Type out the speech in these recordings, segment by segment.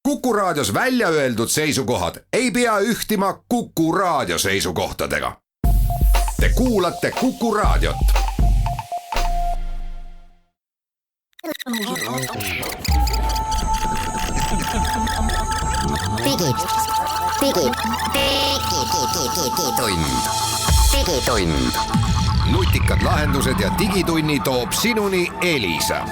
Kuku Raadios välja öeldud seisukohad ei pea ühtima Kuku Raadio seisukohtadega. Te kuulate Kuku Raadiot. Digitund. Nutikad lahendused ja digitunni toob sinuni Elisa.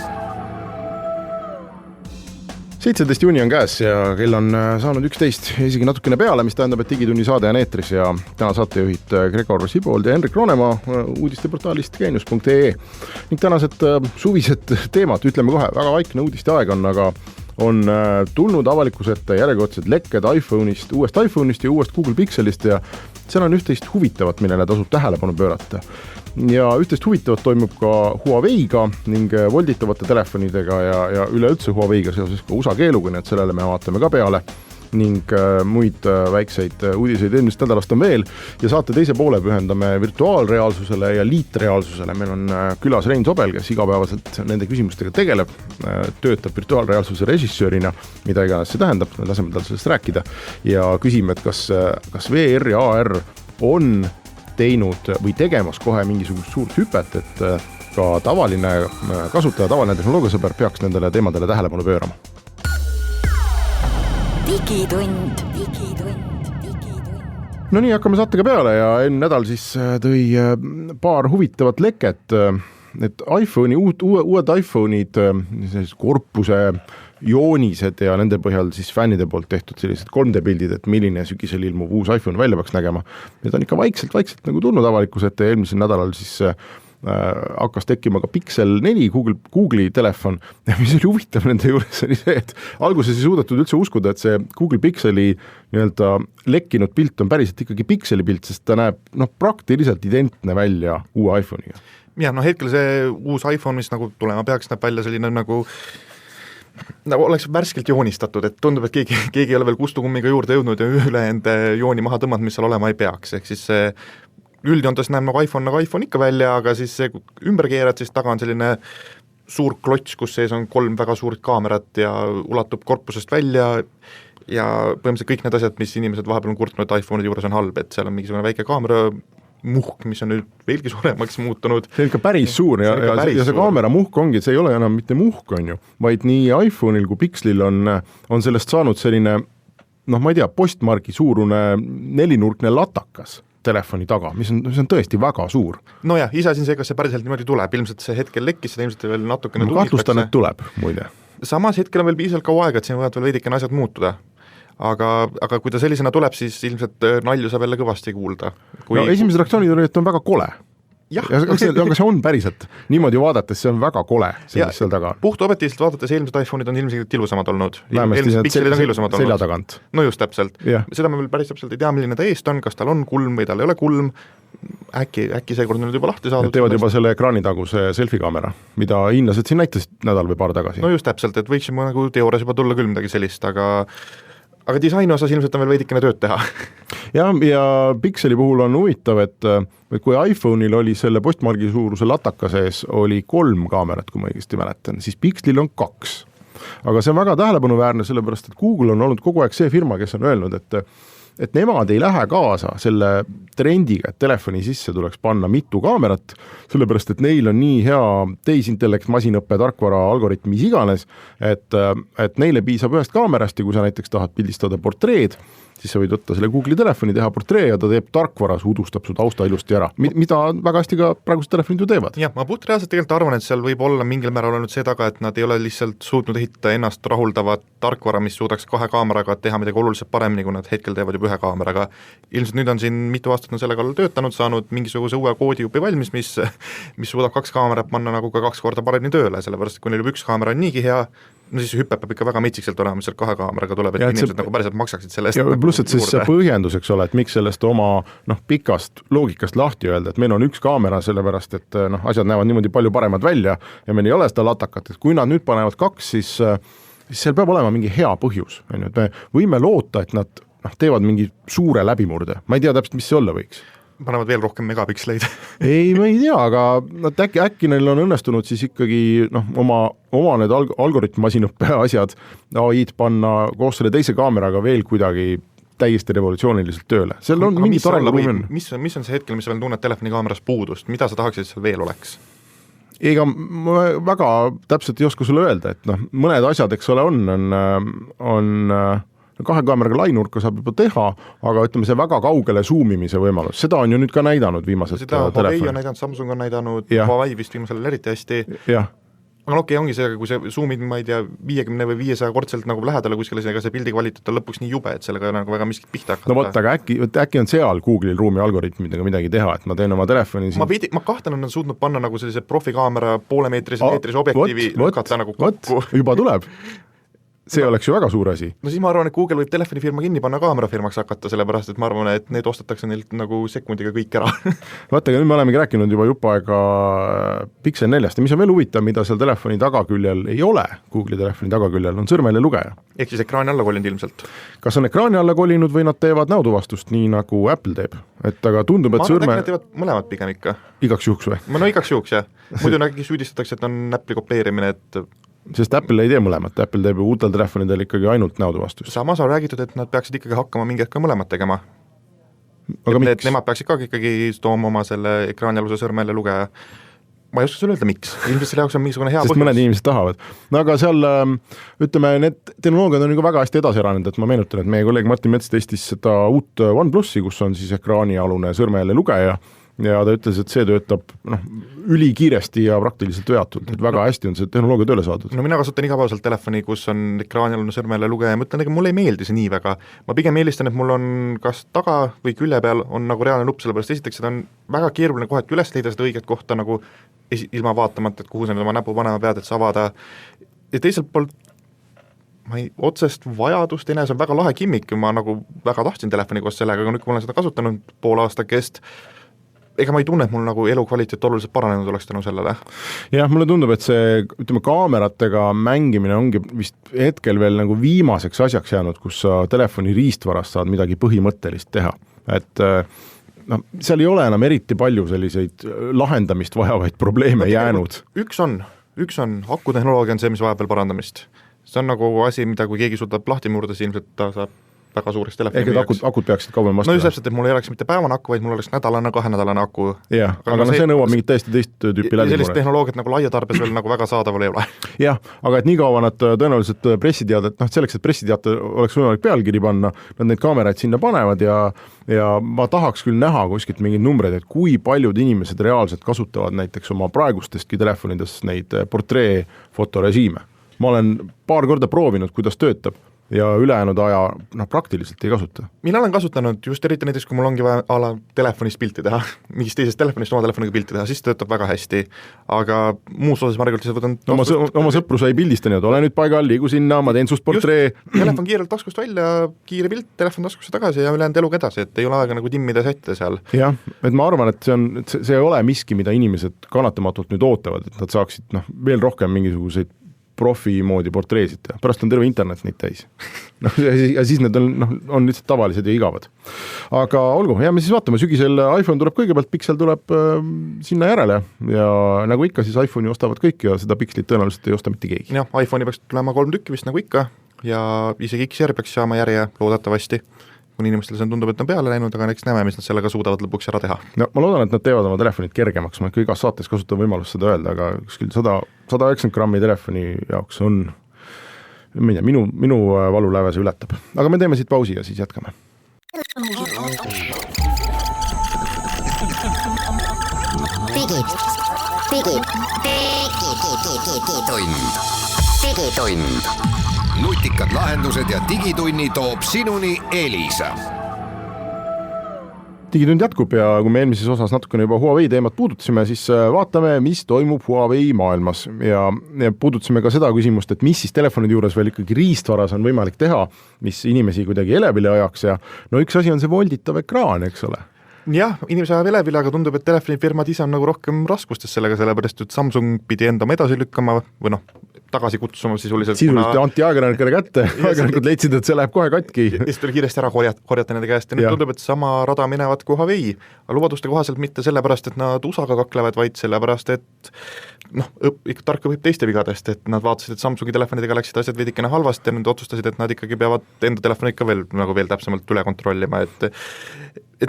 17 juuni on käes ja kell on saanud 11 isegi natukene peale, mis tähendab, et digitunni saade on eetris ja täna saatejuhid Gregor Sibold ja Henrik Roonemaa uudisteportaalist geenius.ee. Ning tänased suvised teemad, ütleme kohe, väga vaikne uudiste aeg on, aga on tulnud avalikkuse ette järjekordsed lekked uuest iPhone'ist ja uuest Google Pixelist ja seal on üht-teist huvitavat, millele tasub tähelepanu pöörata. Ja üht-teist huvitavat toimub ka Huawei'ga ning volditavate telefonidega ja üleüldse Huawei'ga seoses ka USA keeluga, nii et sellele me vaatame ka peale ning muid väikseid uudiseid eelmisest nädalast on veel ja saate teise poole pühendame virtuaalreaalsusele ja liitreaalsusele. Meil on külas Rein Sobel, kes igapäevaselt nende küsimustega tegeleb, töötab virtuaalreaalsuse režissöörina, mida iganes see tähendab, laseme tal sellest rääkida ja küsime, et kas VR ja AR on teinud või tegemas kohe mingisugust suurt hüpet, et ka tavaline kasutaja, tavaline tehnoloogiasõber peaks nendele teemadele tähelepanu pöörama. Digitund. No nii, hakkame saatega peale ja enne nädal siis tõi paar huvitavat leket, et uued iPhone'id, korpuse joonised ja nende põhjal siis fännide poolt tehtud sellised 3D-pildid, et milline sügisel ilmub uus iPhone välja peaks nägema. Need on ikka vaikselt nagu tulnud avalikus, et eelmisel nädalal siis hakkas tekkima ka Pixel 4 Google'i telefon ja mis oli huvitav nende juures oli see, et alguses ei suudetud üldse uskuda, et see Google Pixeli nii-öelda lekkinud pilt on päriselt ikkagi Pixeli pilt, sest ta näeb praktiliselt identne välja uue iPhone'iga. Ja hetkel see uus iPhone, mis nagu tulema peaks, näeb välja selline nagu oleks värskelt joonistatud, et tundub, et keegi ei ole veel kustukummiga juurde jõudnud ja ülejäänud jooni maha tõmmanud, mis seal olema ei peaks, ehk siis see üldjoontes näeb nagu iPhone ikka välja, aga siis see ümber keerad, siis taga on selline suur klots, kus sees on 3 väga suurt kaamerat ja ulatub korpusest välja ja põhimõtteliselt kõik need asjad, mis inimesed vahepeal on kurtnud, et iPhone'ide juures on halb, et seal on mingisugune väike kaamera muhk, mis on nüüd veelgi suuremaks muutunud. See on ikka päris suur ja see kaamera muhk ongi, see ei ole enam mitte muhk, on ju, vaid nii iPhone'il kui Pixelil on sellest saanud selline, ma ei tea, postmargi suurune 4-nurkne latakas telefoni taga, mis on tõesti väga suur. Nojah, isesin see, kas see päriselt niimoodi tuleb, ilmselt see hetkel lekkis, seda ilmselt veel natukene kahtlustan, et tuleb, muide. Samas hetkel on veel piisavalt kaua aega, et siin võivad veel veidikene asjad muutuda. Aga kui ta sellisena tuleb, siis ilmselt nalju saab jälle kõvasti kuulda. Esimesed reaktsioonid on, et on väga kole. Aga see on päriselt niimoodi vaadates, see on väga kole seal taga. Puht objektiivselt vaadates eelmised iPhone'id on ilmselt ilusamad olnud. Selja tagant. No just täpselt. Seda me veel päris täpselt ei tea, milline ta eest on, kas tal on kulm või tal ei ole kulm. Äkki seekord on nüüd juba lahti saadud. Teevad juba selle ekraanitaguse selfie-kaamera, mida hinnlased siin näitasid nädal või paar tagasi. No just täpselt, et võiksime nagu teoorias juba tulla küll midagi sellist, aga disaini osas ilmselt on veel veidikene tööd teha. Ja Pixeli puhul on huvitav, et kui iPhone'il oli selle postmargi suuruse lataka sees oli 3 kaamerat, kui ma õigesti mäletan, siis Pixelil on 2. Aga see on väga tähelepanuväärne, sellepärast et Google on olnud kogu aeg see firma, kes on öelnud, et nemad ei lähe kaasa selle trendiga, et telefoni sisse tuleks panna mitu kaamerat, sellepärast et neil on nii hea tehisintellekt, masinõppe, tarkvara, algoritm, mis iganes, et neile piisab ühest kaamerast ja kui sa näiteks tahad pildistada portreed, siis sa võid võtta selle Google'i telefoni, teha portree ja ta teeb tarkvaras, udustab su tausta ilusti ära, mida väga hästi ka praegused telefonid ju teevad. Jah, ma puhtreaalselt tegelikult arvan, et seal võib olla mingil määral olnud see taga, et nad ei ole lihtsalt suutnud ehitada ennast rahuldavat tarkvara, mis suudaks 2 kaameraga teha midagi oluliselt paremini, kui nad hetkel teevad juba 1 kaameraga. Ilmselt nüüd on siin mitu aastat on selle kallal töötanud, saanud mingisuguse uue koodijupi valmis, mis suudab 2 kaamerat panna nagu ka 2 korda paremini tööle, sellepärast kui neil 1 kaamera on niigi hea, no siis hüppe peab ikka väga mitsikselt olema, mis seal 2 kaameraga tuleb, et inimesed nagu päriselt maksaksid selle eest. Pluss, et siis põhjendus, eks ole, et miks sellest oma pikast loogikast lahti öelda, et meil on 1 kaamera, sellepärast et asjad näevad niimoodi palju paremad välja ja meil ei ole seda latakat, et kui nad nüüd panevad 2, siis seal peab olema mingi hea põhjus. Me võime loota, et nad teevad mingi suure läbimurde, ma ei tea täpselt, mis see olla võiks. panevad veel rohkem megapiksleid. ei, ma ei tea, aga äkki neil on õnnestunud siis ikkagi oma need algoritmasinõppe asjad AI-d panna koos selle teise kaameraga veel kuidagi täiesti revolutsiooniliselt tööle. Seal on mingi tarenguruumi on. Mis on see hetkel, mis sa veel tunned telefonikaameras puudust, mida sa tahaksid, et seal veel oleks? Ega ma väga täpselt ei oska sulle öelda, et mõned asjad, eks ole, on 2 kaameraga lainurka saab juba teha, aga ütleme see väga kaugele zoomimise võimalus, seda on ju nüüd ka näidanud viimased telefoni. Seda Huawei on näidanud, Samsung on näidanud, Huawei vist viimasel eriti hästi. Jah. Aga okei, ongi see, kui see zoomid, ma ei tea, 50 või 500 kortselt nagu lähedale kuskile, ega see pildi kvaliteet on lõpuks nii jube, et sellega nagu väga miskit pihta hakata. No võtta, aga äkki on seal Google'il ruumi algoritmidega midagi teha, et ma teen oma telefoni ma kahtlen, on suutnud panna nagu sellise profikaamera poolemeetrise objektiivi lükata nagu kokku. Juba tuleb. See oleks ju väga suur asi. No siis ma arvan, et Google võib telefonifirma kinni panna kaamerafirmaks hakata, sellepärast et ma arvan, et need ostetakse neilt nagu sekundiga kõik ära. Vaata, nüüd me olemegi rääkinud juba jupp aega Pixel 4-st ja mis on veel huvitav, mida seal telefoni tagaküljel ei ole, Google'i telefoni tagaküljel on sõrmejäljelugeja. Ehk siis ekraani alla kolinud ilmselt. Kas on ekraani alla kolinud või nad teevad näotuvastust nii nagu Apple teeb? Et aga tundub, et sõrme... Ma teevad mõlemad pigem ikka. Igaks juhuks või? No igaks juhuks, jah. Muidu nägi süüdistatakse, et on Apple'i kopeerimine, et sest Apple ei tee mõlemat, Apple teeb ju uutel telefonidel ikkagi ainult näotuvastust. Samas on räägitud, et nad peaksid ikkagi hakkama mingi hetk mõlemad tegema. Aga miks? Nemad peaksid ka ikkagi tooma oma selle ekraanialuse sõrmejälje lugeja. Ma ei oska sulle öelda, miks. Ilmselt selle jaoks on mingisugune hea põhjus. Sest mõned inimesed tahavad. No aga seal, ütleme, need tehnoloogiad on nagu väga hästi edasi eranenud, et ma meenutan, et meie kolleeg Martin Mets testis seda uut OnePlusi, kus on siis ekraanialune sõrmejälje lugeja, ja ta ütles, et see töötab ülikiiresti ja praktiliselt veatult, et väga hästi on see tehnoloogia tööle saadud. No mina kasutan igapäevaselt telefoni, kus on ekraanialune sõrmejälje lugeja, ma ütlen, ega mulle ei meeldi see nii väga. Ma pigem eelistan, et mul on kas taga või külje peal on nagu reaalne nupp, sellepärast esiteks seda on väga keeruline kohati üles leida seda õiget kohta nagu ilma vaatamata, et kuhu sa oma näpu panema pead, et sa avada. Ja teiselt poolt ma ei otsest vajadust enese on väga lahe kimmik, ma nagu väga tahtsin telefoni koos sellega, aga nüüd kui ma olen seda kasutanud pool aastakest, ega ma ei tunne, et mul nagu elukvaliteet oluliselt paranenud oleks tänu sellele. Jah, mulle tundub, et see, ütleme, kaameratega mängimine ongi vist hetkel veel nagu viimaseks asjaks jäänud, kus sa telefoni riistvarast saad midagi põhimõttelist teha. Et seal ei ole enam eriti palju selliseid lahendamist vajavaid probleeme jäänud. Üks on, akutehnoloogia on see, mis vajab veel parandamist. See on nagu asi, mida kui keegi suudab lahti murda, siis ilmselt ta saab väga suureks telefoni. Ehk et akud peaksid kauem vastu. No just täpselt, et mul ei oleks mitte päevane aku, vaid mul oleks nädalane, 2-nädalane aku. Jah, aga see nõuab mingit täiesti teist tüüpi läbimurret. Sellist tehnoloogiat nagu laiatarbes veel nagu väga saadaval ei ole. Jah, aga et nii kaua nad tõenäoliselt pressiteadet, selleks, et pressiteate oleks võimalik pealkiri panna, nad neid kaameraid sinna panevad ja ma tahaks küll näha kuskilt mingid numbreid, et kui paljud inimesed reaalselt kasutavad näiteks oma praegustestki telefonides neid portreefotorežiime. Ma olen paar korda proovinud, kuidas töötab ja ülejäänud aja praktiliselt ei kasuta. Mina olen kasutanud just eriti näiteks, kui mul ongi vaja ala telefonist pilti teha, mingist teisest telefonist oma telefoniga pilti teha, siis töötab väga hästi, aga muus osas ma regularselt võtan oma sõpru sai pildista nii, et ole nüüd paigal, liigu sinna, ma teen sust portree. Telefon kiirelt taskust välja, kiire pilt, telefon taskusse tagasi ja ülejäänud eluga edasi, et ei ole aega nagu timmida sätte seal. Jah, et ma arvan, et see ei ole miski, mida inimesed kannatamatult nüüd ootavad, et nad saaksid veel rohkem mingisuguseid profi moodi portreesid teha, pärast on terve internet neid täis. Ja siis need on lihtsalt tavalised ja igavad. Aga olgu, ja me siis vaatame, sügisel iPhone tuleb kõigepealt, Pixel tuleb sinna järele ja nagu ikka, siis iPhone'i ostavad kõik ja seda Pixelit tõenäoliselt ei osta mitte keegi. Jah, iPhone'i peaks tulema 3 tükki vist nagu ikka ja isegi XR peaks saama järje loodetavasti, kui inimestele see tundub, et on peale läinud, aga eks näeme, mis nad sellega suudavad lõpuks ära teha. No ma loodan, et nad teevad oma telefonid kergemaks, ma igas saates kasutan võimalust seda öelda, aga kuskil 190 grammi telefoni jaoks on, minu valuläve see ületab. Aga me teeme siit pausi ja siis jätkame. Digitund. Nutikad lahendused ja digitunni toob sinuni Elisa. Digitund jätkub ja kui me eelmises osas natukene juba Huawei teemat puudutasime, siis vaatame, mis toimub Huawei maailmas ja puudutasime ka seda küsimust, et mis siis telefonide juures veel ikkagi riistvaras on võimalik teha, mis inimesi kuidagi elevile ajaks ja no üks asi on see volditav ekraan, eks ole. Jah, inimese ajab elevile, aga tundub, et telefonifirmad ise on nagu rohkem raskustes sellega, sellepärast, et Samsung pidi enda edasi lükkama või tagasi kutsuma sisuliselt. Sisuliselt anti ajakirjanikele kätte, ajakirjanikud leidsid, et see läheb kohe katki. Ja siis tuli kiiresti ära korjata nende käest ja nüüd tundub, et sama rada minevad kui Huawei, aga lubaduste kohaselt mitte sellepärast, et nad USA-ga kaklevad, vaid sellepärast, et ikka tark õpib teiste vigadest, et nad vaatasid, et Samsungi telefonidega läksid asjad veidikene halvasti ja nad otsustasid, et nad ikkagi peavad enda telefoni ikka veel täpsemalt üle kontrollima, et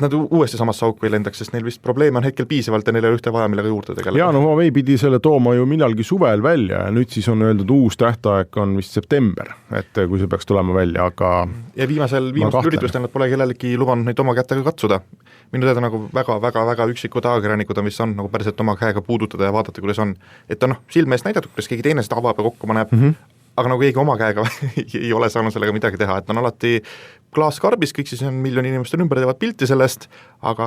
nad uuesti samasse auku ei lendaks, sest neil vist probleeme on hetkel piisavalt ja neil ei ole ühte vaja, millega juurde tegeleda. Jaa, Huawei pidi selle tooma ju millalgi suvel välja ja nüüd siis on öeldud uus tähtaeg on vist september, et kui see peaks tulema välja, aga ja viimasel üritustel nad pole kellelegi lubanud neid oma kätega katsuda. Minu teada nagu väga üksikud ajakirjanikud on vist saanud nagu päriselt oma käega puudutada ja vaadata, kuidas on. Et on silme eest näidatud, kuidas keegi teine seda avab ja kokku paneb, aga nagu keegi oma käega ei ole saanud sellega midagi teha, et on alati klaaskarbis, kõik siis on miljoni inimestel ümber teevad pilti sellest, aga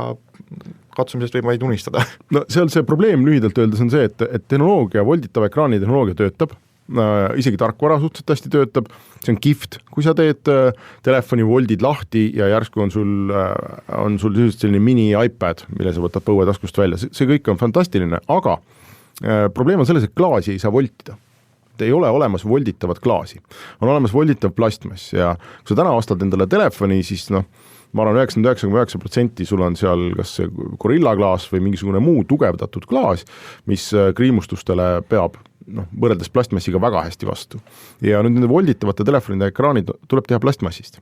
katsumisest võib vaid unistada. No seal see probleem lühidalt öeldes on see, et tehnoloogia, volditava ekraani tehnoloogia töötab, isegi tarkvara suhteliselt hästi töötab, see on kihvt, kui sa teed telefoni voldid lahti ja järsku on sul selline mini iPad, mille sa võtad põuetaskust välja, see kõik on fantastiline, aga probleem on selles, et klaasi ei saa voltida. Ei ole olemas volditavat klaasi. On olemas volditav plastmass ja kui sa täna ostad endale telefoni, siis ma arvan 99,9% sul on seal kas see Gorilla klaas või mingisugune muu tugevdatud klaas, mis kriimustustele peab võrreldes plastmassiga väga hästi vastu. Ja nüüd nende volditavate telefonide ekraanid tuleb teha plastmassist,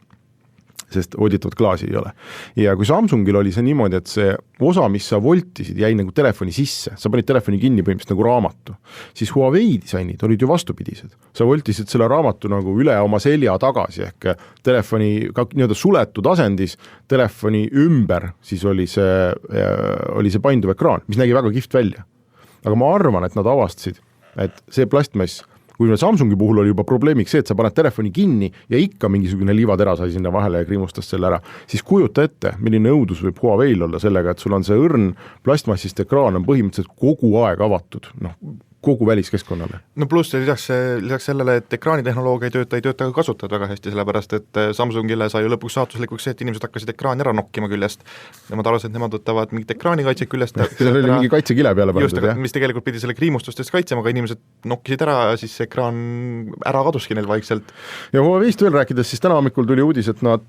sest volditavat klaasi ei ole. Ja kui Samsungil oli see niimoodi, et see osa, mis sa voltisid, jäi nagu telefoni sisse, sa panid telefoni kinni põhimõtteliselt nagu raamatu, siis Huawei disainid olid ju vastupidised. Sa voltisid selle raamatu nagu üle oma selja tagasi, ehk telefoni nii-öelda suletud asendis, telefoni ümber siis oli see painduv ekraan, mis nägi väga kihvt välja. Aga ma arvan, et nad avastasid, et see plastmass, kui Samsungi puhul oli juba probleemiks see, et sa paned telefoni kinni ja ikka mingisugune liivatera sai sinna vahele ja kriimustas selle ära, siis kujuta ette, milline õudus võib Huaweil olla sellega, et sul on see õrn plastmassist ekraan on põhimõtteliselt kogu aeg avatud, kogu väliskeskkonnale. No pluss lisaks sellele, et ekraanitehnoloogia ei tööta ka kasutajad väga hästi, sellepärast et Samsungile sai ju lõpuks saatuslikuks see, et inimesed hakkasid ekraani ära nokkima küljest. Nemad arvasid, et nemad võtavad mingit ekraanikaitse küljest. Seal oli mingi kaitsekile peale pandud, jah? Mis tegelikult pidi selle kriimustustest kaitsema, aga inimesed nokkisid ära ja siis ekraan ära kaduski neil vaikselt. Ja Huaweist veel rääkides, siis täna hommikul tuli uudis, et nad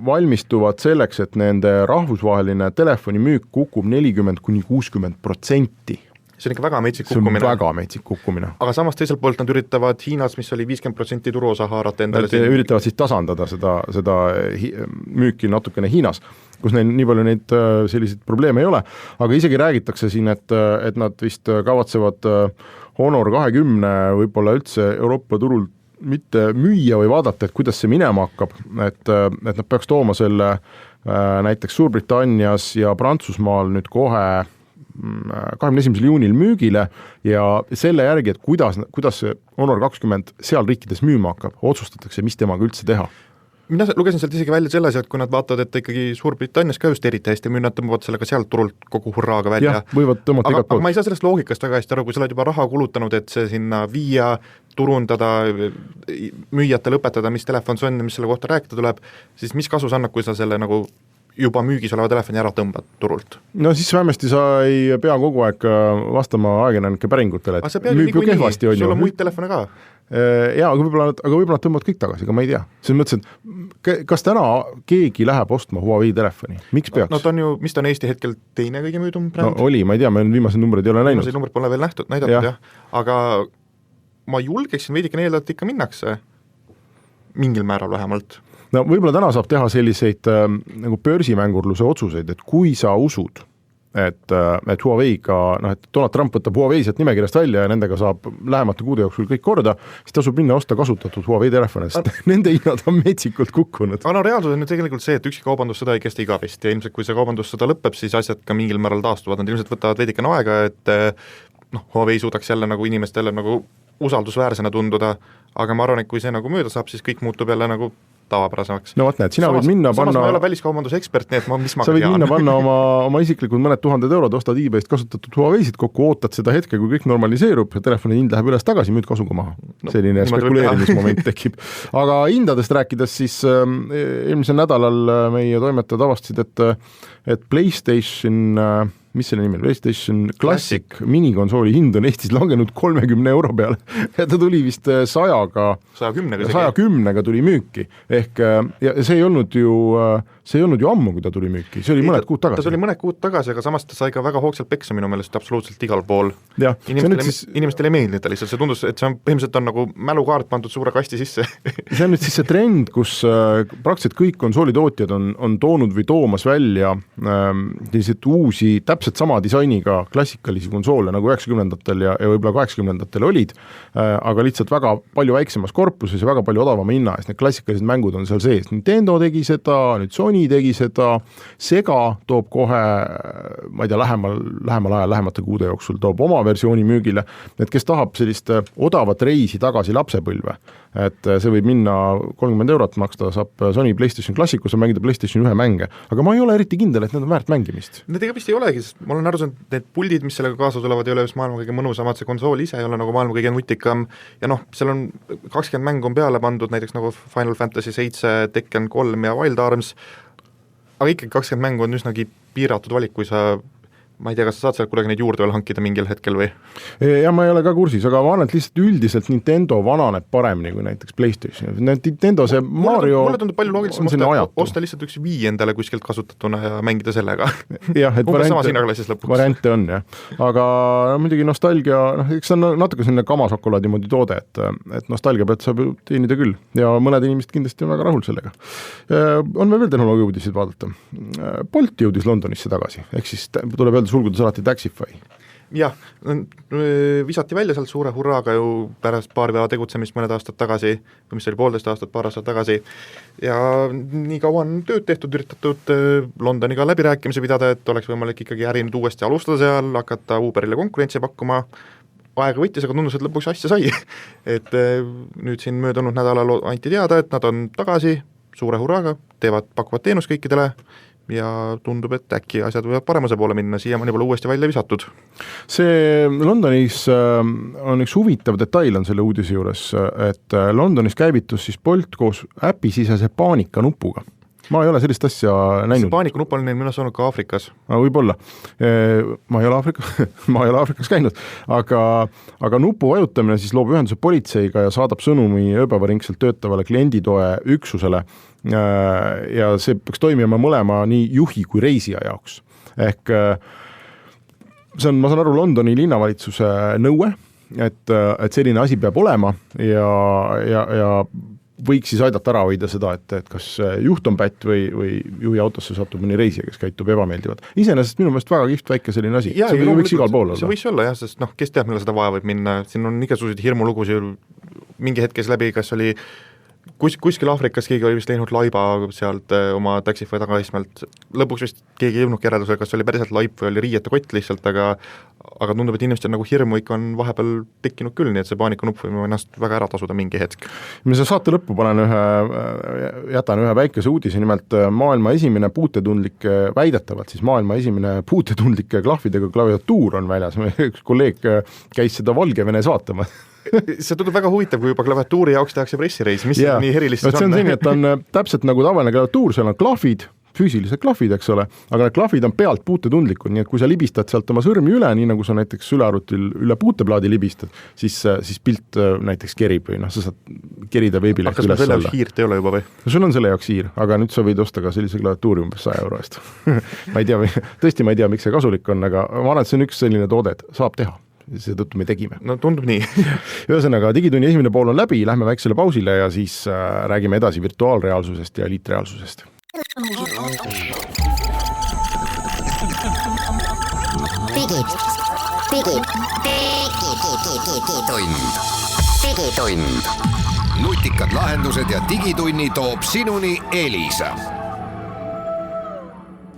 valmistuvad selleks, et nende rahvusvaheline telefoni müük kukub 40-60%. See on ikka väga metsik kukkumine. See on väga metsik kukkumine. Aga samas teiselt poolt nad üritavad Hiinas, mis oli 50% turuosa haarata endale. Nad üritavad siis tasandada seda müüki natukene Hiinas, kus neil nii palju neid selliseid probleeme ei ole. Aga isegi räägitakse siin, et nad vist kavatsevad Honor 20 võib-olla üldse Euroopa turul mitte müüa või vaadata, et kuidas see minema hakkab, et nad peaks tooma selle näiteks Suurbritannias ja Prantsusmaal nüüd kohe 21. juunil müügile ja selle järgi, et kuidas see Honor 20 seal riikides müüma hakkab, otsustatakse, mis temaga üldse teha. Mina lugesin sealt isegi välja selles, et kui nad vaatavad, et ikkagi Suurbritannias ka just eriti hästi müü, nad tõmbavad sellega sealt turult kogu hurraaga välja. Jah, võivad tõmmata igat poolt. Aga ma ei saa sellest loogikast väga hästi aru, kui sa oled juba raha kulutanud, et see sinna viia, turundada, müüjate lõpetada, mis telefon see on ja mis selle kohta rääkida tuleb, siis mis kasu annab, kui sa selle nagu juba müügis oleva telefoni ära tõmbad turult. No siis vähemasti sa ei pea kogu aeg vastama ajakirjanike päringutele, et müüb ju kehvasti on ju. Sul on muid telefone ka? Jaa, aga võib-olla nad tõmbavad kõik tagasi, aga ma ei tea. Selles mõttes, et kas täna keegi läheb ostma Huawei telefoni? Miks peaks? No ta on ju, mis ta on Eesti hetkel teine kõige müüdum bränd? No oli, ma ei tea, meil viimased numbrid ei ole näinud. Viimased numbrid pole veel näidatud, jah. Aga ma julgeksin veidike neelda, et ikka minnakse mingil määral vähemalt. No võib-olla täna saab teha selliseid nagu börsimängurluse otsuseid, et kui sa usud, et Huawei'ga, et Donald Trump võtab Huawei sealt nimekirjast välja ja nendega saab lähemate kuude jooksul kõik korda, siis tasub minna osta kasutatud Huawei telefone, sest nende hinnad on metsikult kukkunud. Aga reaalsus on nüüd tegelikult see, et ükski kaubandussõda ei kesta igavesti ja ilmselt kui see kaubandussõda lõpeb, siis asjad ka mingil määral taastuvad, nad ilmselt võtavad veidikene aega, et Huawei suudaks jälle nagu inimestele nagu usaldusväärsena tunduda, aga ma arvan, et kui see nagu mööda saab, siis kõik muutub jälle nagu tavapärasemaks. No võt näed, sina võid minna panna... Samas ma ei ole väliskaubandusekspert, nii et mis ma sa võid minna panna oma isiklikud mõned tuhanded eurod, ostad eBayst kasutatud Huawei'sid kokku, ootad seda hetke, kui kõik normaliseerub ja telefoni hind läheb üles tagasi, müüd kasuga maha. Selline spekuleerimismoment tekib. Aga hindadest rääkides, siis eelmisel nädalal meie toimetajad avastasid, et PlayStation mis selle nimi on, PlayStation Classic minikonsooli hind on Eestis langenud 30 euro peale ja ta tuli vist 110-ga tuli müüki, ehk ja see ei olnud ju ammu, kui ta tuli müüki, see oli mõned kuud tagasi. Ta tuli mõned kuud tagasi, aga samas ta sai ka väga hoogsalt peksa minu meelest absoluutselt igal pool. Inimestele ei meeldi ta lihtsalt, see tundus, et see on põhimõtteliselt on nagu mälukaart pandud suure kasti sisse. See on nüüd siis see trend, kus praktiliselt kõik konsoolitootjad on toonud või toomas välja uusi, täpselt sama disainiga klassikalisi konsoole, nagu 90-ndatel ja võib-olla 80-ndatel olid, aga lihtsalt väga palju väiksemas korpuses ja väga palju odavama hinna eest, need klassikalised mängud on seal sees. Nintendo tegi seda, nüüd Sony tegi seda, Sega toob kohe, ma ei tea, lähemal ajal, lähemate kuude jooksul toob oma versiooni müügile, et kes tahab sellist odavat reisi tagasi lapsepõlve, et see võib minna 30 eurot maksta, saab Sony PlayStation Classic, kus on mängida PlayStation 1 mänge, aga ma ei ole eriti kindel, et need on väärt mängimist. Need ega vist ei olegi, sest ma olen aru saanud, et need puldid, mis sellega kaasa tulevad, ei ole just maailma kõige mõnusamad, see konsool ise ei ole nagu maailma kõige nutikam ja noh, seal on 20 mängu on peale pandud, näiteks nagu Final Fantasy 7, Tekken 3 ja Wild Arms, aga ikkagi 20 mängu on üsnagi piiratud valik, kui sa ma ei tea, kas sa saad sealt kuidagi neid juurde veel hankida mingil hetkel või? Ja ma ei ole ka kursis, aga ma arvan, et lihtsalt üldiselt Nintendo vananeb paremini kui näiteks PlayStation. Nintendo see Mario mulle tundub palju loogilisem osta lihtsalt üks Wii endale kuskilt kasutatuna ja mängida sellega. Jah, et variante on, jah. Aga muidugi nostalgia, eks see on natuke selline kamasokolaadi moodi toode, et nostalgia pealt saab teenida küll ja mõned inimesed kindlasti on väga rahul sellega. On veel tehnoloogia uudiseid vaadata. Bolt jõudis Londonisse tagasi, ehk siis tuleb öelda sulgudes alati Taxify. Jah, visati välja sealt suure hurraaga ju pärast paar päeva tegutsemist mõned aastad tagasi, mis oli 1,5 aastat, paar aastat tagasi, ja nii kaua on tööd tehtud, üritatud Londoniga läbirääkimisi pidada, et oleks võimalik ikkagi äri nüüd uuesti alustada seal, hakata Uberile konkurentsi pakkuma, aega võttis, aga tundus, et lõpuks asja sai. Et nüüd siin möödunud nädalal anti teada, et nad on tagasi suure hurraaga, pakuvad teenust kõikidele, ja tundub, et äkki asjad võivad paremuse poole minna, siiamaani pole uuesti välja visatud. See Londonis on üks huvitav detail on selle uudise juures, et Londonis käivitus siis Bolt koos äpisisese paanikanupuga. Ma ei ole sellist asja näinud. See paanikanupp on neil minu olnud ka Aafrikas. Võib-olla. Ma ei ole Aafrikas käinud, aga nupu vajutamine siis loob ühenduse politseiga ja saadab sõnumi ööpäevaringselt töötavale klienditoe üksusele ja see peaks toimima mõlema nii juhi kui reisija jaoks. Ehk see on, ma saan aru, Londoni linnavalitsuse nõue, et selline asi peab olema ja võiks siis aidata ära hoida seda, et kas juht on pätt või juhi autosse satub mõni reisija, kes käitub ebameeldivad. Iseenesest minu meelest väga kihvt väike selline asi. See võiks igal pool olla. See võiks olla jah, sest kes teab, millal seda vaja võib minna, siin on igasuguseid hirmulugusi mingi hetkes läbi, kas oli kuskil Aafrikas keegi oli vist leidnud laiba sealt oma Taxify tagaismalt, lõpuks vist keegi jõudnud järeldusele, kas oli päriselt laip või oli riiete kott lihtsalt, aga tundub, et inimestel nagu hirmu ikka on vahepeal tekkinud küll, nii et see paanikanupp võib ennast väga ära tasuda mingi hetk. Ma see saate lõppu jätan ühe väikese uudise, nimelt maailma esimene puutetundlike, väidetavalt siis maailma esimene puutetundlike klahvidega klaviatuur on väljas, üks kolleeg käis seda Valgevenes vaatama. See tundub väga huvitav, kui juba klaviatuuri jaoks tehakse pressireis, mis yeah. Nii erilist see on selline, et on täpselt nagu tavaline klaviatuur, seal on klahvid, füüsilised klahvid, eks ole, aga need klahvid on pealt puutetundlikud, nii et kui sa libistad sealt oma sõrmi üle, nii nagu sa näiteks sülearvutil üle puuteplaadi libistad, siis pilt näiteks kerib või sa saad kerida veebileht üles alla. Kas selle jaoks hiirt ei ole juba või? Sul on selle jaoks hiir, aga nüüd sa võid osta ka sellise klaviatuuri umbes 100 euro eest. Ma ei tea, miks see kasulik on, aga ma arvan, et see on üks selline toode, et saab teha. Seetõttu me tegime. No tundub nii. Ühesõnaga, digitunni esimene pool on läbi, lähme väiksele pausile ja siis räägime edasi virtuaalreaalsusest ja eliitreaalsusest. Digitund. Nutikad lahendused ja digitunni toob sinuni Elisa.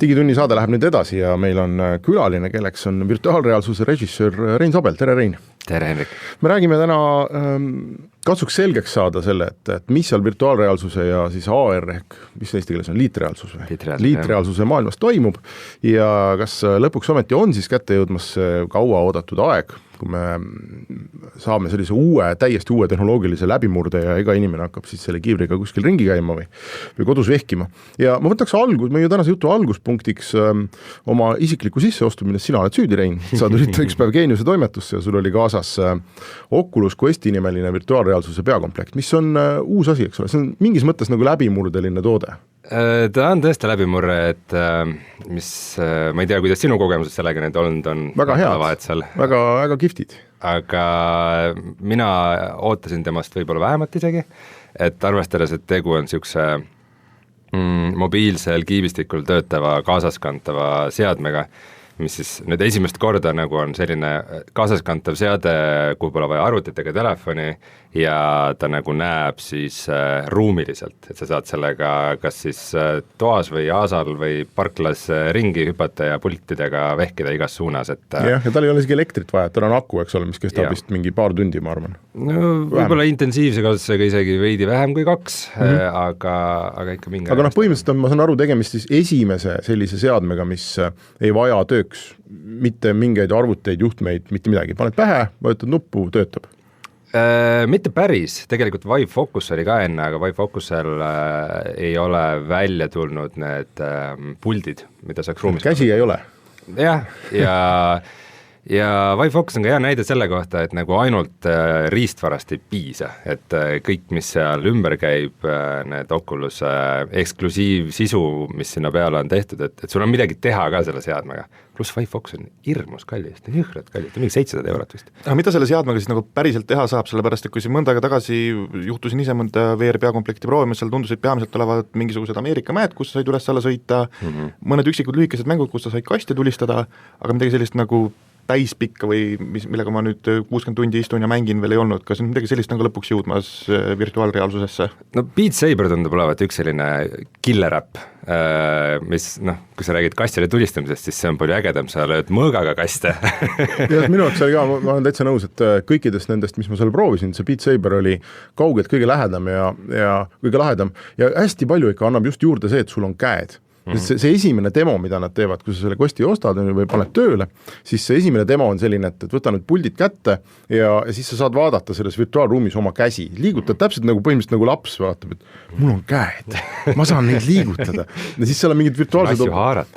Digitunni saade läheb nüüd edasi ja meil on külaline, kelleks on virtuaalreaalsuse režissöör Rein Sobel. Tere, Rein! Tere, Henrik! Me räägime täna katsuks selgeks saada selle, et mis seal virtuaalreaalsuse ja siis AR ehk mis eesti keeles on, liitreaalsus või? Liitreaalsuse maailmas toimub ja kas lõpuks ometi on siis kätte jõudmas kaua oodatud aeg, kui me saame sellise täiesti uue tehnoloogilise läbimurde ja iga inimene hakkab siis selle kiivriga kuskil ringi käima või kodus vehkima. Ja ma võtaks meie tänase jutu alguspunktiks oma isikliku sisseostu, millest sina oled süüdi, Rein. Sa tulid üks päev Geeniuse toimetusse ja sul oli kaasas Oculus Questi nimeline virtuaalreaalsuse peakomplekt, mis on uus asi, eks ole, see on mingis mõttes nagu läbimurdeline toode. Ta on tõesti läbimurre, et mis, ma ei tea, kuidas sinu kogemused sellega need olnud on. Väga head, väga kihvtid. Aga mina ootasin temast võib-olla vähemalt isegi, et arvestades, et tegu on niisuguse mobiilsel kiibistikul töötava kaasaskantava seadmega, mis siis nüüd esimest korda nagu on selline kaasaskantav seade, kuhu pole vaja arvutit ega telefoni ja ta nagu näeb siis ruumiliselt, et sa saad sellega kas siis toas või aasal või parklas ringi hüpata ja pultidega vehkida igas suunas, et ja tal ei ole isegi elektrit vaja, tal on aku, eks ole, mis kestab vist mingi paar tundi, ma arvan. No võib-olla intensiivse kasutusega isegi veidi vähem kui 2, aga ikka mingi aga põhimõtteliselt on, ma saan aru, tegemist siis esimese sellise seadmega, mis ei vaja tööks mitte mingeid arvuteid, juhtmeid, mitte midagi, paned pähe, vajutad nuppu, töötab. Mitte päris, tegelikult Vive Focus oli ka enne, aga Vive Focusel ei ole välja tulnud need puldid, mida saaks ruumis. Käsi ei ole. Jah, ja Vive Focus on ka hea näide selle kohta, et nagu ainult riistvarast ei piisa, et kõik, mis seal ümber käib, need Oculus eksklusiivsisu, mis sinna peale on tehtud, et sul on midagi teha ka selle seadmega. Pluss Vive Focus on hirmus kallis, jõhkralt kallis, mingi 700 eurot vist. Aga mida selle seadmega siis nagu päriselt teha saab, sellepärast et kui siin mõnda aega tagasi juhtusin ise mõnda VR peakomplekti proovimas, seal tundusid peamiselt olevat mingisugused Ameerika mäed, kus sa said üles alla sõita, mõned üksikud lühikesed mängud, kus sa said kasti tulistada, aga midagi sellist nagu täispikka või millega ma nüüd 60 tundi istun ja mängin veel ei olnud, kas midagi sellist on ka lõpuks jõudmas virtuaalreaalsusesse? No Beat Saber tundub olevat üks selline killer-äpp, mis kui sa räägid kastide tulistamisest, siis see on palju ägedam, sa lööd mõõgaga kaste. Ja minu jaoks oli ka, ma olen täitsa nõus, et kõikidest nendest, mis ma seal proovisin, see Beat Saber oli kaugelt kõige lähedam ja kõige lahedam ja hästi palju ikka annab just juurde see, et sul on käed. See esimene demo, mida nad teevad, kui sa selle kosti ostad või paned tööle, siis see esimene demo on selline, et võta nüüd puldid kätte ja siis sa saad vaadata selles virtuaalruumis oma käsi, liigutad täpselt nagu põhimõtteliselt nagu laps vaatab, et mul on käed, ma saan neid liigutada ja siis seal on mingid virtuaalsed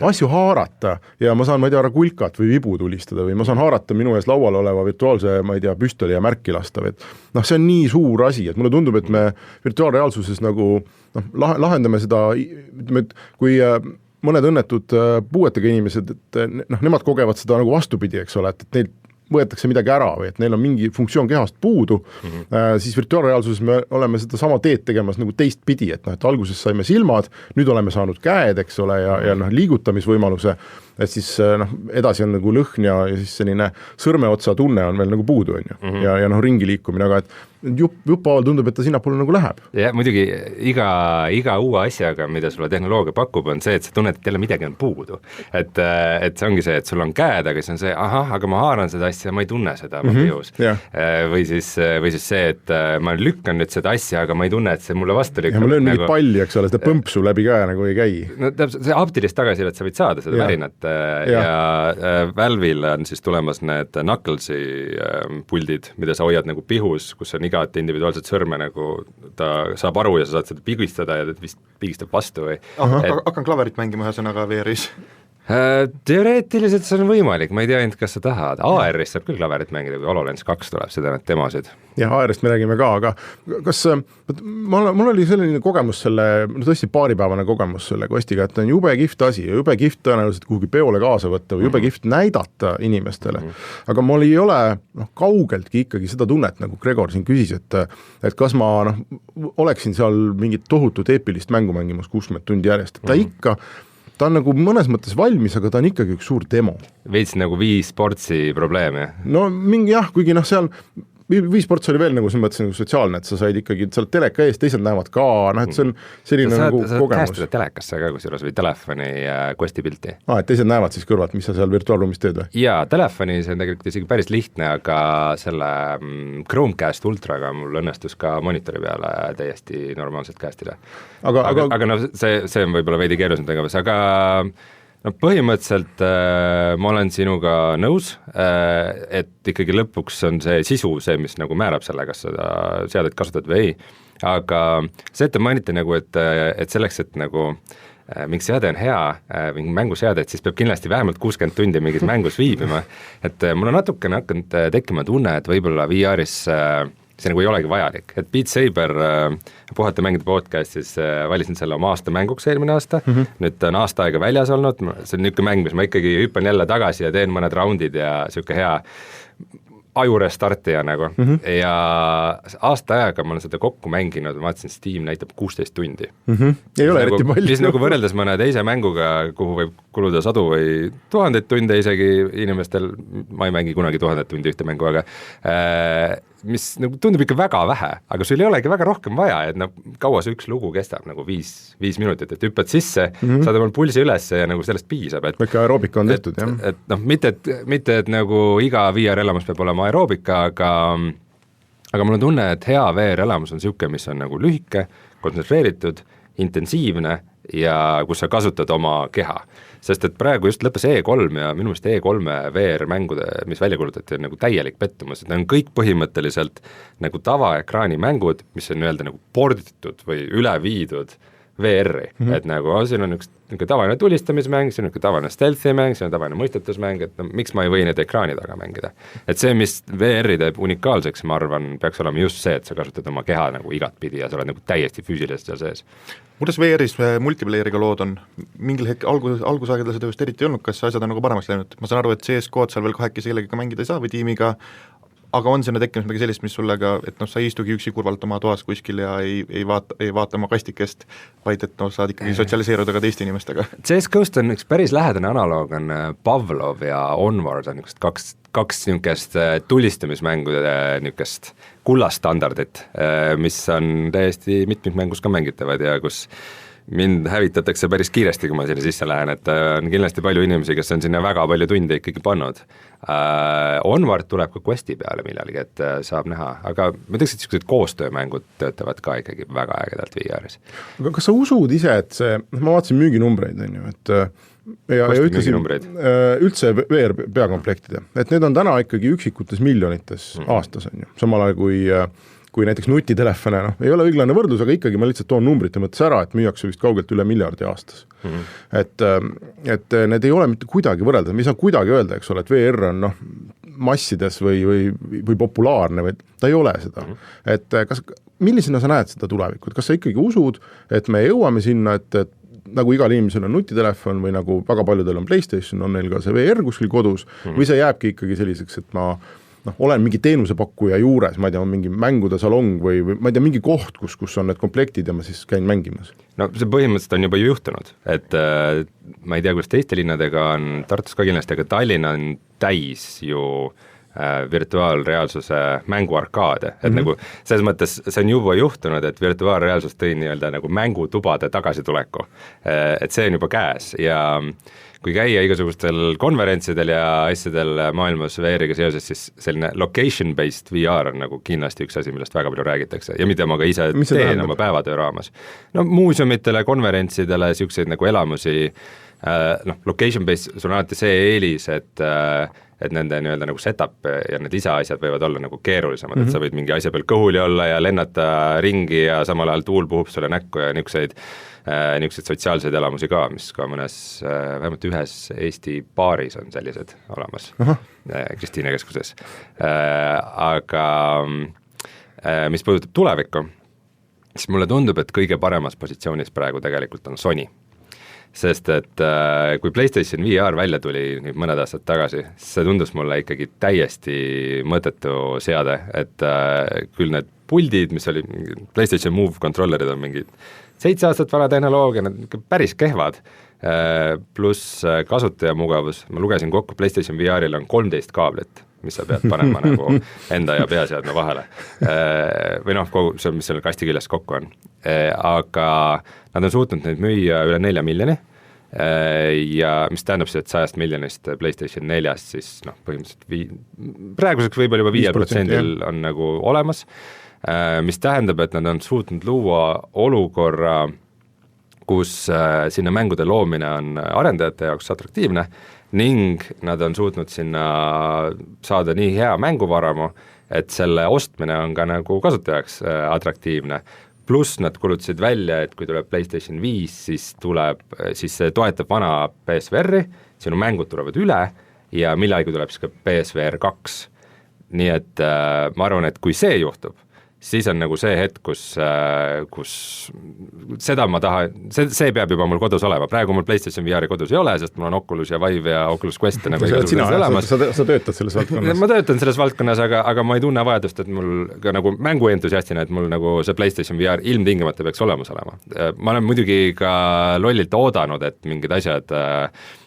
asju haarata ja ma saan, ma ei tea, rakulkat või vibu tulistada või ma saan haarata minu ees laual oleva virtuaalse, ma ei tea, püstoli ja märki lasta, et see on nii suur asi, et mulle tundub, et me virtuaalreaalsuses nagu lahendame seda, ütleme, et kui mõned õnnetud puuetega inimesed, et nemad kogevad seda nagu vastupidi, eks ole, et neil võetakse midagi ära või et neil on mingi funktsioon kehast puudu, siis virtuaalreaalsuses me oleme seda sama teed tegemas nagu teistpidi, et alguses saime silmad, nüüd oleme saanud käed, eks ole, ja liigutamisvõimaluse, et siis edasi on nagu lõhn ja siis selline sõrmeotsa tunne on veel nagu puudu, on ju, ja ringi liikumine, aga et juppaaval tundub, et ta sinnapoole nagu läheb. Ja muidugi iga uue asjaga, mida sulle tehnoloogia pakub, on see, et sa tunned, et jälle midagi on puudu. Et see ongi see, et sul on käed, aga see on see, aga ma haaran seda asja, ma ei tunne seda oma pihus. Või siis see, et ma lükkan nüüd seda asja, aga ma ei tunne, et see mulle vastu lükkab. Ja ma löön mingit palli, eks ole, seda põmpsu läbi käe nagu ei käi. No täpselt, see haptilist tagasisidet sa võid saada, seda värinat. Ja Valve'il on siis tulemas need Knucklesi puldid, mida sa hoiad nagu pihus, kus on igat individuaalset sõrme, nagu ta saab aru ja sa saad seda pigistada ja ta vist pigistab vastu või. Hakkan klaverit mängima ühesõnaga VR-is. Teoreetiliselt see on võimalik, ma ei tea ainult, kas sa tahad. AR-ist saab küll klaverit mängida, kui HoloLens 2 tuleb, seda need demosid. Jah, AR-ist me räägime ka, aga kas mul oli selline kogemus tõesti paaripäevane kogemus selle kostiga, et on jube kihvt asi ja jube kihvt tõenäoliselt kuhugi peole kaasa võtta või jube kihvt näidata inimestele. Aga mul ei ole kaugeltki ikkagi seda tunnet, nagu Gregor siin küsis, et kas ma oleksin seal mingit tohutut eepilist mängu mängimas 60 tundi järjest, et ta on nagu mõnes mõttes valmis, aga ta on ikkagi üks suur demo. Veits nagu Wii Sportsi probleem, jah? No mingi jah, kuigi seal Wii-sports oli veel nagu selles mõttes nagu sotsiaalne, et sa said ikkagi, sa oled teleka ees, teised näevad ka, noh, et see on selline sa nagu kogemus. käestada telekasse ka kusjuures või telefoni Questi pilti. Et teised näevad siis kõrvalt, mis sa seal virtuaalruumis teed või? Jaa, telefoni see on tegelikult isegi päris lihtne, aga selle Chromecast Ultraga mul õnnestus ka monitori peale täiesti normaalselt käestida. Aga noh, see on võib-olla veidi keerulisem tegevus, aga no põhimõtteliselt ma olen sinuga nõus, et ikkagi lõpuks on see sisu see, mis nagu määrab selle, kas seda seadet kasutad või ei, aga see, et te mainite nagu, et selleks, et nagu mingi seade on hea, mingi mänguseade, et siis peab kindlasti vähemalt 60 tundi mingis mängus viibima, et mul on natukene hakanud tekkima tunne, et võib-olla VR-is see nagu ei olegi vajalik, et Beat Saber puhata mängida podcastis valisin selle oma aasta mänguks eelmine aasta, nüüd ta on aasta aega väljas olnud, see on niisugune mäng, mis ma ikkagi hüppan jälle tagasi ja teen mõned raundid ja niisugune hea ajurestartija nagu ja aasta ajaga ma olen seda kokku mänginud, ma vaatasin, Steam näitab 16 tundi. Ei ole eriti palju. Mis nagu võrreldes mõne teise mänguga, kuhu võib kuluda 100 või 1000 tunde isegi inimestel, ma ei mängi kunagi 1000 tundi ühte mängu, aga mis nagu tundub ikka väga vähe, aga sul ei olegi väga rohkem vaja, et no kaua see üks lugu kestab, nagu 5 minutit, et hüppad sisse, saad omal pulsi üles ja nagu sellest piisab. Väike aeroobika on tehtud, jah. Et noh, mitte et nagu iga VR-elamus peab olema aeroobika, aga mul on tunne, et hea VR-elamus on niisugune, mis on nagu lühike, kontsentreeritud, intensiivne ja kus sa kasutad oma keha. Sest et praegu just lõppes E3 ja minu meelest E3 VR-mängude, mis välja kuulutati, on nagu täielik pettumus, et need on kõik põhimõtteliselt nagu tavaekraani mängud, mis on öelda nagu porditud või üle viidud VR-i, et nagu siin on üks tavaline tulistamismäng, siin on üks tavaline stealth-mäng, siin on tavaline mõistetusmäng, et no, miks ma ei või need ekraani taga mängida. Et see, mis VR-i teeb unikaalseks, ma arvan, peaks olema just see, et sa kasutad oma keha nagu igatpidi ja sa oled nagu täiesti füüsiliselt seal sees. Kuidas VR-is multiplayeriga lood on? Mingil hetkel algusaegedel seda just eriti ei olnud, kas asjad on nagu paremaks läinud? Ma saan aru, et CS:GO-d seal veel kahekesi kellegiga mängida ei saa või tiimiga, aga on sinna tekkinud midagi sellist, mis sulle ka, et noh, sa ei istugi üksi kurvalt oma toas kuskil ja ei vaata oma kastikest, vaid et noh, saad ikkagi sotsialiseeruda ka teiste inimestega. CS:GO-st on üks päris lähedane analoog on Pavlov ja Onward on kaks niisugust tulistamismängude niisugust kullastandardit, mis on täiesti mitmikmängus ka mängitavad ja kus mind hävitatakse päris kiiresti, kui ma sinna sisse lähen, et on kindlasti palju inimesi, kes on sinna väga palju tunde ikkagi pannud. Onward tuleb ka Questi peale millalgi, et saab näha, aga ma ütleks, et niisugused koostöömängud töötavad ka ikkagi väga ägedalt VR-is. Aga kas sa usud ise, et see, ma vaatasin müüginumbreid, on ju, et ja ütlesin üldse VR peakomplektide, et need on täna ikkagi üksikutes miljonites aastas, on ju, samal ajal kui näiteks nutitelefone, noh, ei ole õiglane võrdlus, aga ikkagi ma lihtsalt toon numbrite mõttes ära, et müüakse vist kaugelt üle miljardi aastas. Et need ei ole mitte kuidagi võrrelda, me ei saa kuidagi öelda, eks ole, et VR on noh, massides või populaarne, või ta ei ole seda. Et millisena sa näed seda tulevikut? Kas sa ikkagi usud, et me jõuame sinna, et nagu igal inimesel on nutitelefon või nagu väga paljudel on PlayStation, on neil ka see VR kuskil kodus, või see jääbki ikkagi selliseks, et ma olen mingi teenusepakkuja juures, ma ei tea, on mingi mängude salong või ma ei tea, mingi koht, kus on need komplektid ja ma siis käin mängimas. No see põhimõtteliselt on juba juhtunud, et ma ei tea, kuidas teiste linnadega on, Tartus ka kindlasti, aga Tallinn on täis ju virtuaalreaalsuse mänguarkaade, et nagu selles mõttes see on juba juhtunud, et virtuaalreaalsus tõi nii-öelda nagu mängutubade tagasituleku, et see on juba käes ja kui käia igasugustel konverentsidel ja asjadel maailmas VR-iga seoses, siis selline location-based VR on nagu kindlasti üks asi, millest väga palju räägitakse ja mida ma ka ise teen oma päevatöö raames. No muuseumitele, konverentsidele, niisuguseid nagu elamusi, location-based, sul on alati see eelis, et nende nii-öelda nagu setup ja need lisaasjad võivad olla nagu keerulisemad, et sa võid mingi asja peal kõhuli olla ja lennata ringi ja samal ajal tuul puhub sulle näkku ja niisuguseid sotsiaalseid elamusi ka, mis ka mõnes, vähemalt ühes Eesti baaris on sellised olemas, Kristiine keskuses. Aga mis puudutab tulevikku, siis mulle tundub, et kõige paremas positsioonis praegu tegelikult on Sony. Sest et kui PlayStation VR välja tuli nüüd mõned aastad tagasi, see tundus mulle ikkagi täiesti mõttetu seade, et küll need puldid, mis oli PlayStation Move kontrollerid on mingid 7 aastat vana tehnoloogia, need päris kehvad, pluss kasutaja mugavus, ma lugesin kokku, PlayStation VR-il on 13 kaablit, mis sa pead panema nagu enda ja peaseadme vahele. Või noh, kogu see, mis selle kasti küljest kokku on. Aga nad on suutnud neid müüa üle 4 miljoni ja mis tähendab see, et 100 miljonist PlayStation 4-st siis noh, põhimõtteliselt praeguseks võib-olla juba 5% on nagu olemas, mis tähendab, et nad on suutnud luua olukorra, kus sinna mängude loomine on arendajate jaoks atraktiivne ning nad on suutnud sinna saada nii hea mänguvaramu, et selle ostmine on ka nagu kasutajaks atraktiivne. Pluss nad kulutasid välja, et kui tuleb PlayStation 5, siis see toetab vana PSVR-i, sinu mängud tulevad üle ja millalgi tuleb siis ka PSVR 2. Nii et ma arvan, et kui see juhtub, siis on nagu see hetk, kus seda ma tahan, see peab juba mul kodus olema, praegu mul PlayStation VR-i kodus ei ole, sest mul on Oculus ja Vive ja Oculus Quest nagu sa töötad selles valdkonnas? Ma töötan selles valdkonnas, aga ma ei tunne vajadust, et mul ka nagu mänguentusiastina, et mul nagu see PlayStation VR ilmtingimata peaks olemas olema. Ma olen muidugi ka lollilt oodanud, et mingid asjad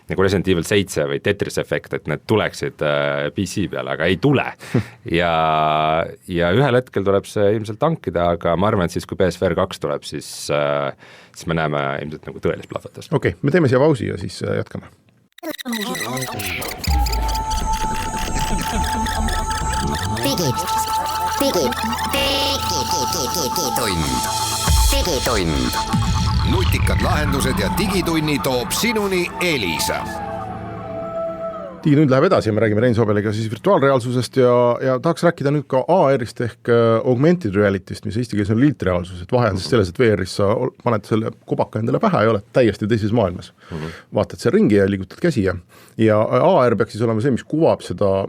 nagu Resident Evil 7 või Tetris Effect, et need tuleksid PC peale, aga ei tule. ja ühel hetkel tuleb see ilmselt tankida, aga ma arvan, et siis kui PSVR 2 tuleb, siis me näeme ilmselt nagu tõelist plahvatust. Okei, me teeme siia pausi ja siis jätkame. Digitund. Nutikad lahendused ja digitunni toob sinuni Elisa. Digitund läheb edasi ja me räägime Rein Sobeliga siis virtuaalreaalsusest ja tahaks rääkida nüüd ka AR-ist ehk augmented reality'st, mis eesti keeles on liitreaalsus, et vahe on siis selles, et VR-is sa paned selle kobaka endale pähe ja oled täiesti teises maailmas. Vaatad seal ringi ja liigutad käsi ja AR peaks siis olema see, mis kuvab seda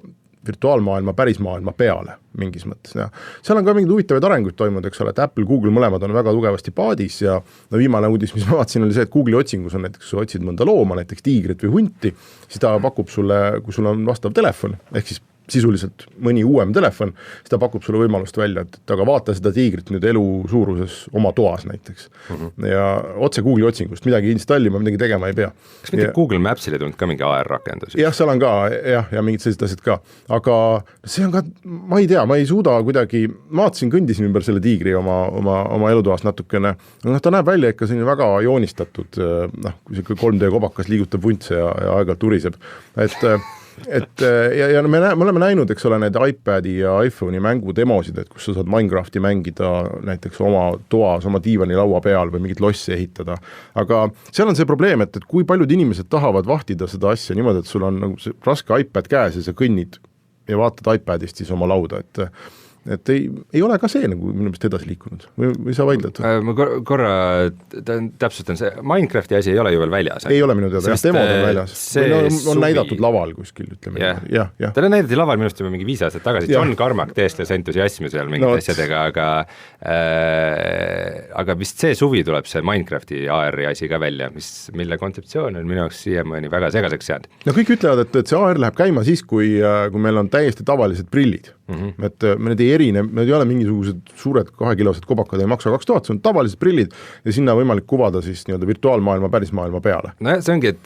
virtuaalmaailma, pärismaailma peale mingis mõttes. Ja seal on ka mingid huvitavaid arenguid toimunud, eks ole, et Apple, Google mõlemad on väga tugevasti paadis ja viimane uudis, mis ma vaatasin, oli see, et Google'i otsingus on näiteks, kui sa otsid mõnda looma, näiteks tiigrit või hunti, siis ta pakub sulle, kui sul on vastav telefon, ehk siis sisuliselt mõni uuem telefon, siis ta pakub sulle võimalust välja, et aga vaata seda tiigrit nüüd elu suuruses oma toas näiteks. Ja otse Google'i otsingust, midagi installima, midagi tegema ei pea. Kas mitte Google Maps'ile tulnud ka mingi AR-rakendus? Jah, seal on ka, ja mingid sellised asjad ka, aga see on ka, ma ei tea, ma ei suuda kuidagi, ma vaatasin, kõndisin ümber selle tiigri oma elutoas natukene, ta näeb välja ikka selline väga joonistatud, kui see 3D kobakas liigutab vuntse ja aeg-ajalt uriseb, ja me oleme näinud, eks ole, need iPadi ja iPhone'i mängudemosid, et kus sa saad Minecrafti mängida näiteks oma toas, oma diivani laua peal või mingit lossi ehitada, aga seal on see probleem, et kui paljud inimesed tahavad vahtida seda asja niimoodi, et sul on nagu see raske iPad käes ja sa kõnnid ja vaatad iPadist siis oma lauda, et ei ole ka see nagu minu meelest edasi liikunud või sa vaidled? Ma korra täpsustan, see Minecrafti asi ei ole ju veel väljas. Ei ole minu teada, demod on väljas. On näidatud laval kuskil, ütleme. Ja. Talle näidati laval minust juba mingi 5 aastat tagasi, John Carmack teesles entusiasmi seal mingite asjadega, aga vist see suvi tuleb see Minecrafti AR-i asi ka välja, mille kontseptsioon on minu jaoks siiamaani väga segaseks jäänud. No kõik ütlevad, et see AR läheb käima siis, kui meil on täiesti tavalised prillid. Et me need ei ole mingisugused suured 2-kilosed kobakad, ei maksa 2000, see on tavalised prillid ja sinna võimalik kuvada siis nii-öelda virtuaalmaailma, pärismaailma peale. No see ongi, et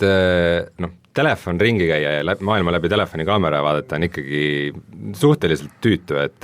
telefon ringi käia ja maailma läbi telefoni kaamera vaadata on ikkagi suhteliselt tüütu, et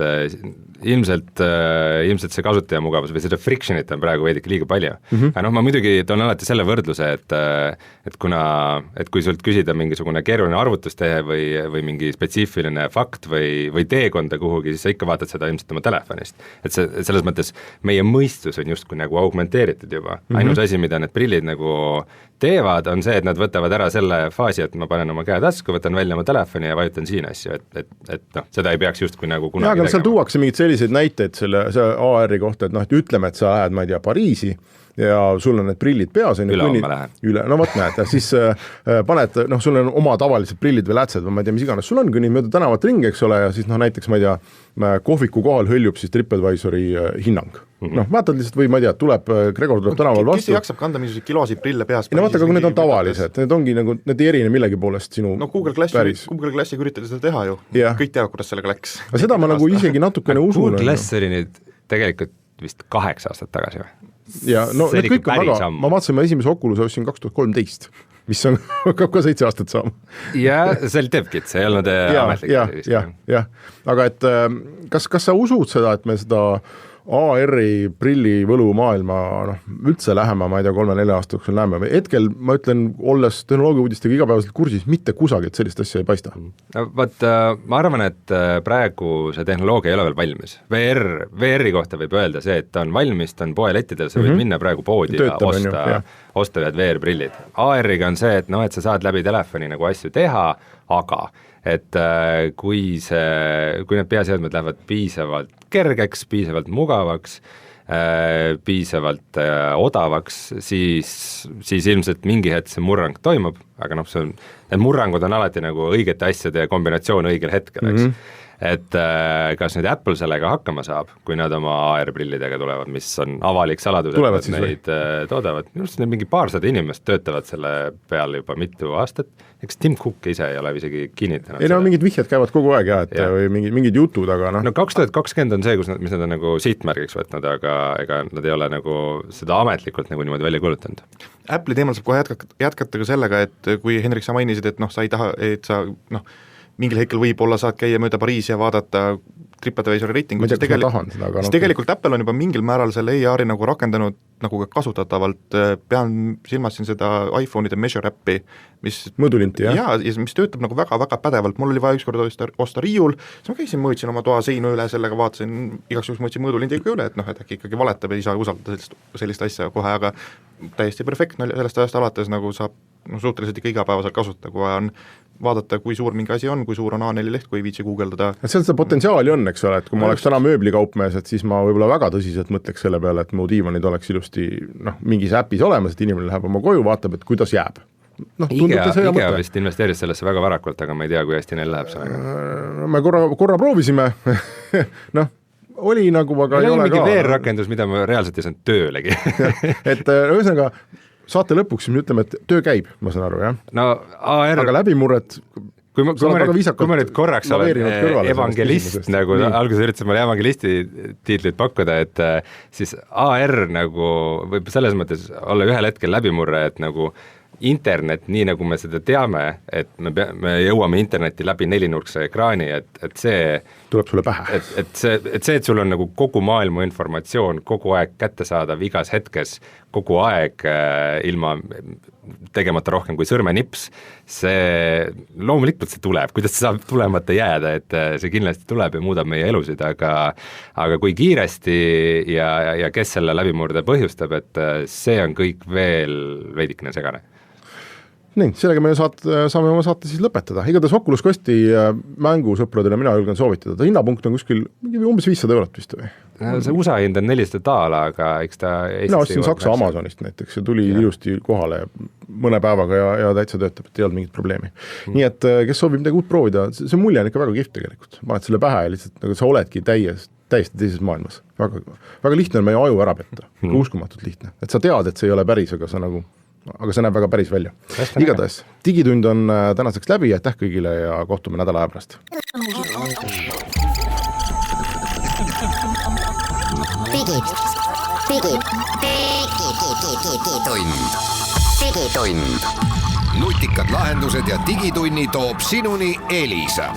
ilmselt see kasutaja mugavus või seda frictionit on praegu veidike liiga palju. Aga ma muidugi toon alati selle võrdluse, et kui sult küsida mingisugune keeruline arvutustehe või mingi spetsiifiline fakt või teekonda kuhugi, siis sa ikka vaatad seda ilmselt oma telefonist. Et selles mõttes meie mõistus on justkui nagu augmenteeritud juba. Ainus asi, mida need prillid nagu teevad, on see, et nad võtavad ära selle faasi, et ma panen oma käe tasku, võtan välja oma telefoni ja vajutan siin asju, et seda ei peaks justkui nagu kunagi tegema. Seal tuuakse mingid selliseid näiteid selle AR-i kohta, et ütleme, et sa lähed, ma ei tea, Pariisi ja sul on need prillid peas. Ülehomme lähen. No võt näed, siis paned, sul on oma tavalised prillid või lätsed või ma ei tea, mis iganes, sul on kõnni mööda tänavat ringi, eks ole, ja siis näiteks, ma ei tea, kohviku kohal hõljub siis TripAdvisori hinnang. Vaatad lihtsalt või ma ei tea, Gregor tuleb tänaval vastu. Kes jaksab kanda mingisuguseid kilosid prille peas? Vaata, kui need on tavalised, need ongi nagu, need ei erine millegi poolest sinu Google Glassiga üritati seda teha ju. Kõik teavad, kuidas sellega läks. Aga seda ma nagu isegi natukene usun. Google Glass oli nüüd tegelikult vist 8 aastat tagasi või? Ja need kõik on väga, ma vaatasin, ma esimese Oculus'e ostsin 2013. mis on hakkab ka 7 aastat saama. ja see oli DevKit, see ei olnud ametlik. jah, aga et kas sa usud seda, et me seda AR-i prilli võlumaailma üldse lähema, ma ei tea, 3-4 aasta jooksul näeme. Hetkel ma ütlen, olles tehnoloogia uudistega igapäevaselt kursis, mitte kusagilt sellist asja ei paista. No vaat, ma arvan, et praegu see tehnoloogia ei ole veel valmis. VR-i kohta võib öelda see, et ta on valmis, ta on poelettidel, sa võid minna praegu poodi ja osta ühed VR-prillid. AR-iga on see, et et sa saad läbi telefoni nagu asju teha, aga et kui need peaseadmed lähevad piisavalt kergeks, piisavalt mugavaks, piisavalt odavaks, siis ilmselt mingi hetk see murrang toimub, aga need murrangud on alati nagu õigete asjade kombinatsioon õigel hetkel, eks. Et kas nüüd Apple sellega hakkama saab, kui nad oma AR-prillidega tulevad, mis on avalik saladus, et neid toodavad, minu arust mingi paarsada inimest töötavad selle peal juba mitu aastat, eks Tim Cook ise ei ole isegi kinnitanud. Ei mingid vihjed käivad kogu aeg või mingid jutud, aga No 2020 on see, mis nad on nagu sihtmärgiks võtnud, aga ega nad ei ole nagu seda ametlikult nagu niimoodi välja kuulutanud. Apple'i teemal saab kohe jätkata ka sellega, et kui Henrik, sa mainisid, et sa ei taha, et sa mingil hetkel võib-olla saad käia mööda Pariisi ja vaadata TripAdvisori reitingut, siis tegelikult Apple on juba mingil määral selle AR-i nagu rakendanud nagu ka kasutatavalt, pean silmas siin seda iPhone'ide Measure appi, mis mõõdulinti, ja mis töötab nagu väga-väga pädevalt, mul oli vaja ükskord osta riiul, siis ma käisin, mõõtsin oma toa seinu üle, sellega vaatasin, igaks juhuks mõõtsin mõõdulindiga üle, et et äkki ikkagi valetab ja ei saa usaldada sellist asja kohe, aga täiesti perfektne, sellest ajast alates nagu saab suhteliselt ikka igapäevaselt kasutada, kui on vaadata, kui suur mingi asi on, kui suur on A4 leht, kui ei viitsi guugeldada. Seal seda potentsiaali on, eks ole, et kui ma oleks täna mööblikaupmees, et siis ma võib-olla väga tõsiselt mõtleks selle peale, et mu diivanid oleks ilusti mingis äpis olemas, et inimene läheb oma koju, vaatab, et kuidas jääb. IKEA vist investeeris sellesse väga varakult, aga ma ei tea, kui hästi neil läheb sellega. Me korra proovisime, oli nagu, aga ei ole ka. VR-rakendus, mida ma reaalselt ei saanud töölegi. et ühesõnaga, saate lõpuks me ütleme, et töö käib, ma saan aru, jah? No AR... Aga läbimurret... Kui ma nüüd korraks olen evangelist, nagu alguses üritasin mulle evangelisti tiitlit pakkuda, et siis AR nagu võib selles mõttes olla ühel hetkel läbimurre, et nagu internet, nii nagu me seda teame, et me jõuame internetti läbi nelinurkse ekraani, et see tuleb sulle pähe. Et sul on nagu kogu maailma informatsioon kogu aeg kättesaadav igas hetkes, kogu aeg ilma tegemata rohkem kui sõrmenips, see loomulikult see tuleb, kuidas see saab tulemata jääda, et see kindlasti tuleb ja muudab meie elusid, aga kui kiiresti ja kes selle läbimurde põhjustab, et see on kõik veel veidikene segane. Nii, sellega me saame oma saate siis lõpetada. Igatahes Oculus Questi mängusõpradele mina julgen soovitada. Ta hinnapunkt on kuskil umbes 500 eurot vist või? See USA hind on $400, aga eks ta mina ostsin Saksa Amazonist näiteks ja tuli ilusti kohale mõne päevaga ja täitsa töötab, et ei olnud mingit probleemi. Nii et kes soovib midagi uut proovida, see mulje on ikka väga kihvt tegelikult. Paned selle pähe ja lihtsalt nagu sa oledki täiesti teises maailmas. Väga lihtne on meie aju ära petta, uskumatult lihtne. Et sa tead, et see ei ole päris, aga see näeb väga päris välja. Igatahes, digitund on tänaseks läbi, aitäh kõigile ja kohtume nädala aja pärast. Digitund. Nutikad lahendused ja digitunni toob sinuni Elisa.